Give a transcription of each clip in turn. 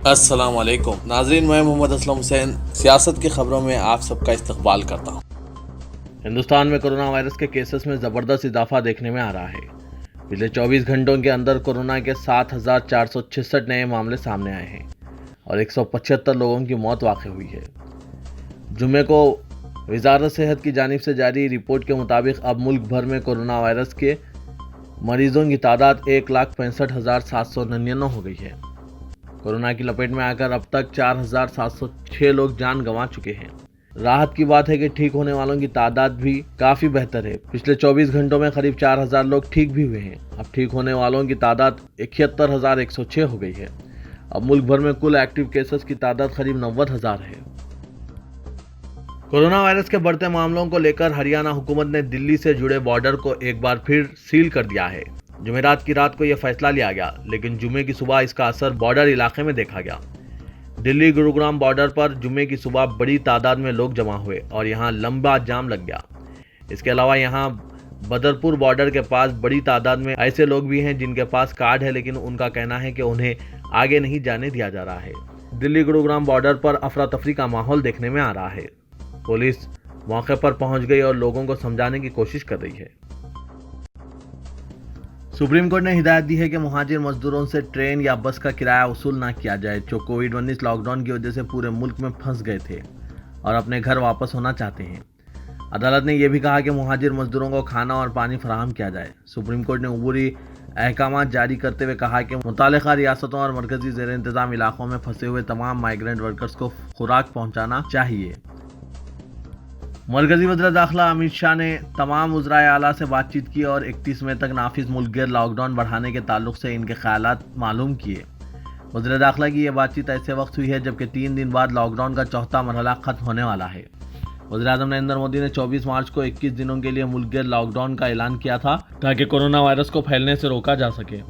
السلام علیکم ناظرین، میں محمد اسلم حسین سیاست کی خبروں میں آپ سب کا استقبال کرتا ہوں۔ ہندوستان میں کورونا وائرس کے کیسز میں زبردست اضافہ دیکھنے میں آ رہا ہے۔ پچھلے 24 گھنٹوں کے اندر کورونا کے 7,466 نئے معاملے سامنے آئے ہیں اور 175 لوگوں کی موت واقع ہوئی ہے۔ جمعے کو وزارت صحت کی جانب سے جاری رپورٹ کے مطابق اب ملک بھر میں کورونا وائرس کے مریضوں کی تعداد 1,65,799 ہو گئی ہے۔ کورونا کی لپیٹ میں آ کر اب تک 4,706 لوگ جان گنوا چکے ہیں۔ راحت کی بات ہے کہ ٹھیک ہونے والوں کی تعداد بھی کافی بہتر ہے۔ پچھلے 24 گھنٹوں میں قریب 4,000 لوگ ٹھیک بھی ہوئے ہیں۔ اب ٹھیک ہونے والوں کی تعداد 71,106 ہو گئی ہے۔ اب ملک بھر میں کل ایکٹیو کیسز کی تعداد قریب 90,000 ہے۔ کورونا وائرس کے بڑھتے معاملوں کو لے کر ہریانہ حکومت نے دلی سے جڑے بارڈر کو ایک بار پھر سیل کر دیا ہے۔ جمعرات کی رات کو یہ فیصلہ لیا گیا، لیکن جمعے کی صبح اس کا اثر بارڈر علاقے میں دیکھا گیا۔ دلی گروگرام بارڈر پر جمعے کی صبح بڑی تعداد میں لوگ جمع ہوئے اور یہاں لمبا جام لگ گیا۔ اس کے علاوہ یہاں بدرپور بارڈر کے پاس بڑی تعداد میں ایسے لوگ بھی ہیں جن کے پاس کارڈ ہے، لیکن ان کا کہنا ہے کہ انہیں آگے نہیں جانے دیا جا رہا ہے۔ دلی گروگرام بارڈر پر افراتفری کا ماحول دیکھنے میں آ رہا ہے۔ پولیس موقع پر پہنچ گئی اور لوگوں کو سمجھانے کی کوشش کر رہی ہے۔ سپریم کورٹ نے ہدایت دی ہے کہ مہاجر مزدوروں سے ٹرین یا بس کا کرایہ وصول نہ کیا جائے جو کووڈ-19 لاک ڈاؤن کی وجہ سے پورے ملک میں پھنس گئے تھے اور اپنے گھر واپس ہونا چاہتے ہیں۔ عدالت نے یہ بھی کہا کہ مہاجر مزدوروں کو کھانا اور پانی فراہم کیا جائے۔ سپریم کورٹ نے عبوری احکامات جاری کرتے ہوئے کہا کہ متعلقہ ریاستوں اور مرکزی زیر انتظام علاقوں میں پھنسے ہوئے تمام مائیگرنٹ ورکرز کو خوراک پہنچانا چاہیے۔ مرکزی وزیر داخلہ امت شاہ نے تمام وزرائے اعلیٰ سے بات چیت کی اور 31 مئی تک نافذ ملک گیر لاک ڈاؤن بڑھانے کے تعلق سے ان کے خیالات معلوم کیے۔ وزیر داخلہ کی یہ بات چیت ایسے وقت ہوئی ہے جبکہ 3 دن بعد لاک ڈاؤن کا چوتھا مرحلہ ختم ہونے والا ہے۔ وزیر اعظم نریندر مودی نے 24 مارچ کو 21 دنوں کے لیے ملک گیر لاک ڈاؤن کا اعلان کیا تھا تاکہ کورونا وائرس کو پھیلنے سے روکا جا سکے۔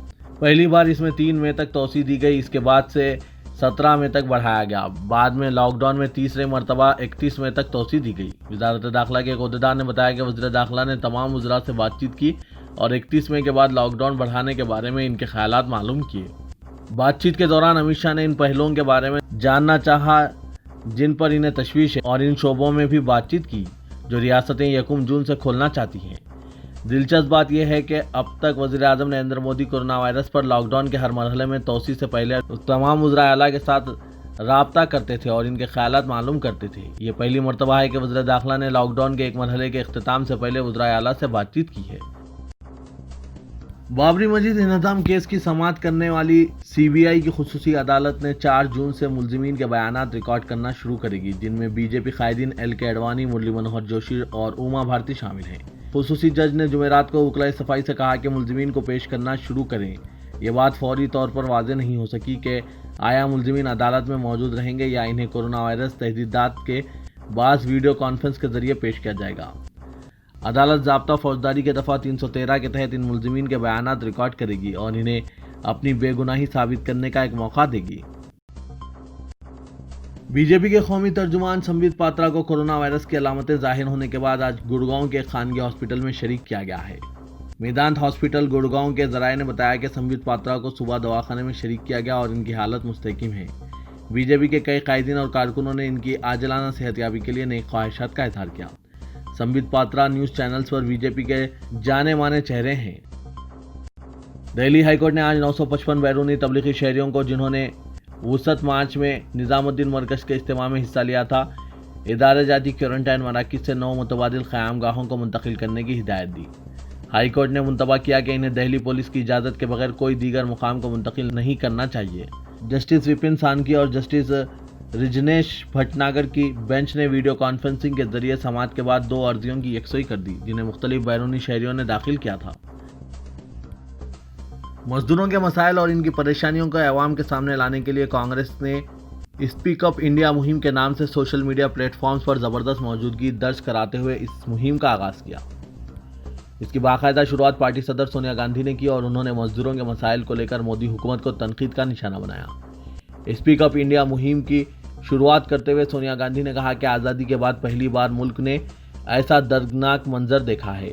پہلی بار اس میں 3 مئی تک توسیع دی گئی، اس کے بعد سے 17 مئی تک بڑھایا گیا۔ بعد میں لاک ڈاؤن میں تیسرے مرتبہ 31 مئی تک توسیع دی گئی۔ وزارت داخلہ کے ایک عہدیدار نے بتایا کہ وزیر داخلہ نے تمام وزراء سے بات چیت کی اور 31 مئی کے بعد لاک ڈاؤن بڑھانے کے بارے میں ان کے خیالات معلوم کیے۔ بات چیت کے دوران امت شاہ نے ان پہلوؤں کے بارے میں جاننا چاہا جن پر انہیں تشویش ہے اور ان شعبوں میں بھی بات چیت کی جو ریاستیں 1 جون سے کھولنا چاہتی ہیں۔ دلچسپ بات یہ ہے کہ اب تک وزیر اعظم نریندر مودی کورونا وائرس پر لاک ڈاؤن کے ہر مرحلے میں توسیع سے پہلے تمام وزرائے اعلیٰ کے ساتھ رابطہ کرتے تھے اور ان کے خیالات معلوم کرتے تھے۔ یہ پہلی مرتبہ ہے کہ وزیر داخلہ نے لاک ڈاؤن کے ایک مرحلے کے اختتام سے پہلے وزرائے اعلیٰ سے بات چیت کی ہے۔ بابری مسجد انہدام کیس کی سماعت کرنے والی سی بی آئی کی خصوصی عدالت نے 4 جون سے ملزمین کے بیانات ریکارڈ کرنا شروع کرے گی، جن میں بی جے پی قائدین ایل کے اڈوانی، مرلی منوہر جوشی اور اوما بھارتی شامل ہیں۔ خصوصی جج نے جمعرات کو وکلاء صفائی سے کہا کہ ملزمین کو پیش کرنا شروع کریں۔ یہ بات فوری طور پر واضح نہیں ہو سکی کہ آیا ملزمین عدالت میں موجود رہیں گے یا انہیں کورونا وائرس تحدیدات کے بعد ویڈیو کانفرنس کے ذریعے پیش کیا جائے گا۔ عدالت ضابطہ فوجداری کے دفعہ 313 کے تحت ان ملزمین کے بیانات ریکارڈ کرے گی اور انہیں اپنی بے گناہی ثابت کرنے کا ایک موقع دے گی۔ بی جے پی کے قومی ترجمان سمبت پاترا کو کورونا وائرس کی علامتیں ظاہر ہونے کے بعد آج گڑگاؤں کے ایک خانگی ہاسپٹل میں شریک کیا گیا ہے۔ میدانت ہاسپٹل گڑگاؤں کے ذرائع نے بتایا کہ سمبت پاترا کو صبح دواخانے میں شریک کیا گیا اور ان کی حالت مستحکم ہے۔ بی جے پی کے کئی قائدین اور کارکنوں نے ان کی عاجلانہ صحتیابی کے لیے نیک خواہشات کا اظہار کیا۔ سمبت پاترا نیوز چینلز پر بی جے پی کے جانے مانے چہرے ہیں۔ دہلی ہائی کورٹ نے آج 955 بیرونی تبلیغی شہریوں کو جنہوں نے وسط مارچ میں نظام الدین مرکز کے اجتماع میں حصہ لیا تھا، ادارہ جاتی کوارنٹائن مراکز سے 9 متبادل قیام گاہوں کو منتقل کرنے کی ہدایت دی۔ ہائی کورٹ نے منتبہ کیا کہ انہیں دہلی پولیس کی اجازت کے بغیر کوئی دیگر مقام کو منتقل نہیں کرنا چاہیے۔ جسٹس وپن سانکھی اور جسٹس رجنیش بھٹناگر کی بینچ نے ویڈیو کانفرنسنگ کے ذریعے سماعت کے بعد 2 عرضیوں کی یکسوئی کر دی جنہیں مختلف بیرونی شہریوں نے داخل کیا تھا۔ مزدوروں کے مسائل اور ان کی پریشانیوں کو عوام کے سامنے لانے کے لیے کانگریس نے اسپیک اپ انڈیا مہم کے نام سے سوشل میڈیا پلیٹ فارمز پر زبردست موجودگی درج کراتے ہوئے اس مہم کا آغاز کیا۔ اس کی باقاعدہ شروعات پارٹی صدر سونیا گاندھی نے کی اور انہوں نے مزدوروں کے مسائل کو لے کر مودی حکومت کو تنقید کا نشانہ بنایا۔ اسپیک اپ انڈیا مہم کی شروعات کرتے ہوئے سونیا گاندھی نے کہا کہ آزادی کے بعد پہلی بار ملک نے ایسا دردناک منظر دیکھا ہے۔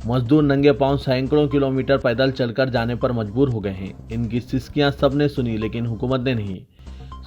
مزدور ننگے پاؤں سینکڑوں کلومیٹر پیدل چل کر جانے پر مجبور ہو گئے ہیں۔ ان کی سسکیاں سب نے سنی لیکن حکومت نے نہیں۔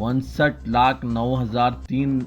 59,09,003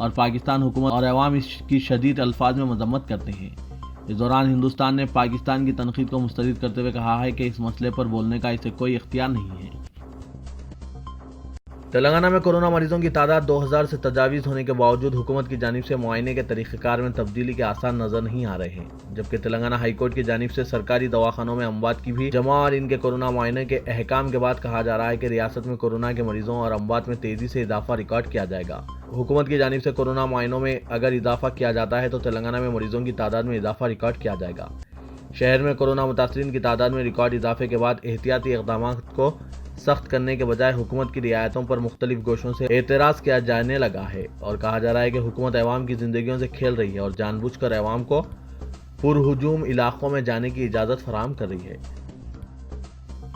اور پاکستان حکومت اور عوام اس کی شدید الفاظ میں مذمت کرتے ہیں۔ اس دوران ہندوستان نے پاکستان کی تنقید کو مسترد کرتے ہوئے کہا ہے کہ اس مسئلے پر بولنے کا اسے کوئی اختیار نہیں ہے۔ تلنگانہ میں کورونا مریضوں کی تعداد 2000 سے تجاوز ہونے کے باوجود حکومت کی جانب سے معائنے کے طریقہ کار میں تبدیلی کے آثار نظر نہیں آ رہے ہیں، جبکہ تلنگانہ ہائی کورٹ کی جانب سے سرکاری دواخانوں میں اموات کی بھی جمع اور ان کے کورونا معائنے کے احکام کے بعد کہا جا رہا ہے کہ ریاست میں کورونا کے مریضوں اور اموات میں تیزی سے اضافہ ریکارڈ کیا جائے گا۔ حکومت کی جانب سے کورونا معائنوں میں اگر اضافہ کیا جاتا ہے تو تلنگانہ میں مریضوں کی تعداد میں اضافہ ریکارڈ کیا جائے گا۔ شہر میں کورونا متاثرین کی تعداد میں ریکارڈ اضافے کے بعد احتیاطی اقدامات کو سخت کرنے کے بجائے حکومت کی رعایتوں پر مختلف گوشوں سے اعتراض کیا جانے لگا ہے اور کہا جا رہا ہے کہ حکومت عوام کی زندگیوں سے کھیل رہی ہے اور جان بوجھ کر عوام کو پرہجوم علاقوں میں جانے کی اجازت فراہم کر رہی ہے۔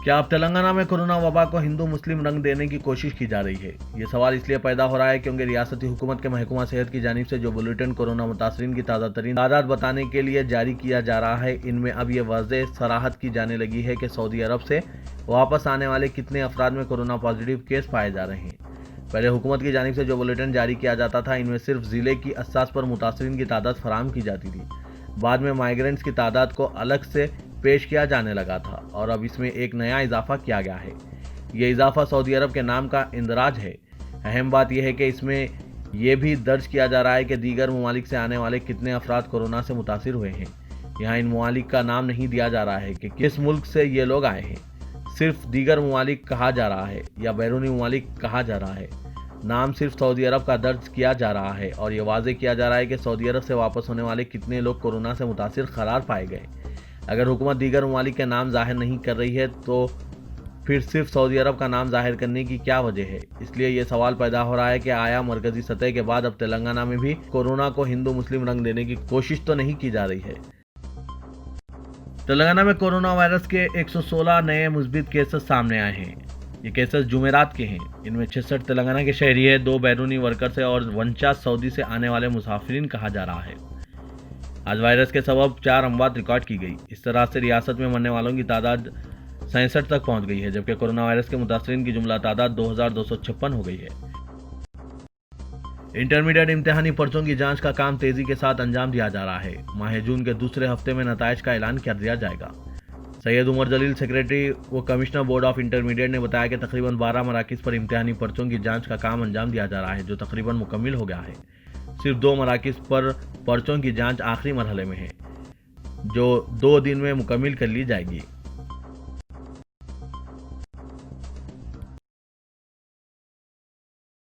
کیا اب تلنگانہ میں کورونا وبا کو ہندو مسلم رنگ دینے کی کوشش کی جا رہی ہے؟ یہ سوال اس لیے پیدا ہو رہا ہے کیونکہ ریاستی حکومت کے محکمہ صحت کی جانب سے جو بلیٹن کورونا متاثرین کی تازہ ترین تعداد بتانے کے لیے جاری کیا جا رہا ہے، ان میں اب یہ واضح صراحت کی جانے لگی ہے کہ سعودی عرب سے واپس آنے والے کتنے افراد میں کورونا پازیٹیو کیس پائے جا رہے ہیں۔ پہلے حکومت کی جانب سے جو بلیٹن جاری کیا جاتا تھا، ان میں صرف ضلع کی اساس پر متاثرین کی تعداد فراہم کی جاتی تھی۔ بعد میں مائیگرنٹس کی تعداد کو الگ سے پیش کیا جانے لگا تھا اور اب اس میں ایک نیا اضافہ کیا گیا ہے۔ یہ اضافہ سعودی عرب کے نام کا اندراج ہے۔ اہم بات یہ ہے کہ اس میں یہ بھی درج کیا جا رہا ہے کہ دیگر ممالک سے آنے والے کتنے افراد کورونا سے متاثر ہوئے ہیں۔ یہاں ان ممالک کا نام نہیں دیا جا رہا ہے کہ کس ملک سے یہ لوگ آئے ہیں، صرف دیگر ممالک کہا جا رہا ہے یا بیرونی ممالک کہا جا رہا ہے۔ نام صرف سعودی عرب کا درج کیا جا رہا ہے اور یہ واضح کیا جا رہا ہے کہ سعودی عرب سے واپس ہونے والے کتنے لوگ کورونا سے متاثر قرار پائے گئے۔ اگر حکومت دیگر ممالک کے نام ظاہر نہیں کر رہی ہے تو پھر صرف سعودی عرب کا نام ظاہر کرنے کی کیا وجہ ہے؟ اس لیے یہ سوال پیدا ہو رہا ہے کہ آیا مرکزی سطح کے بعد اب تلنگانہ میں بھی کورونا کو ہندو مسلم رنگ دینے کی کوشش تو نہیں کی جا رہی ہے؟ تلنگانہ میں کورونا وائرس کے 116 نئے مثبت کیسز سامنے آئے ہیں۔ یہ کیسز جمعرات کے ہیں۔ ان میں 66 تلنگانہ کے شہری ہیں، 2 بیرونی ورکرز ہیں اور 49 سعودی سے آنے والے مسافرین کہا جا رہا ہے۔ آج وائرس کے سبب 4 اموات ریکارڈ کی گئی۔ اس طرح سے ریاست میں مرنے والوں کی تعداد 67 تک پہنچ گئی ہے، جبکہ کورونا وائرس کے متاثرین کی جملہ تعداد 2256 ہو گئی ہے۔ انٹرمیڈیٹ امتحانی پرچوں کی جانچ کا کام تیزی کے ساتھ انجام دیا جا رہا ہے۔ ماہ جون کے دوسرے ہفتے میں نتائج کا اعلان کر دیا جائے گا۔ سید عمر جلیل، سیکریٹری و کمشنر بورڈ آف انٹرمیڈیٹ نے بتایا کہ تقریباً 12 مراکز پر امتحانی پرچوں کی جانچ کا کام انجام دیا جا رہا ہے، جو تقریباً مکمل ہو گیا ہے۔ صرف 2 مراکز پر پرچوں کی جانچ آخری مرحلے میں ہے، جو 2 دن میں مکمل کر لی جائے گی۔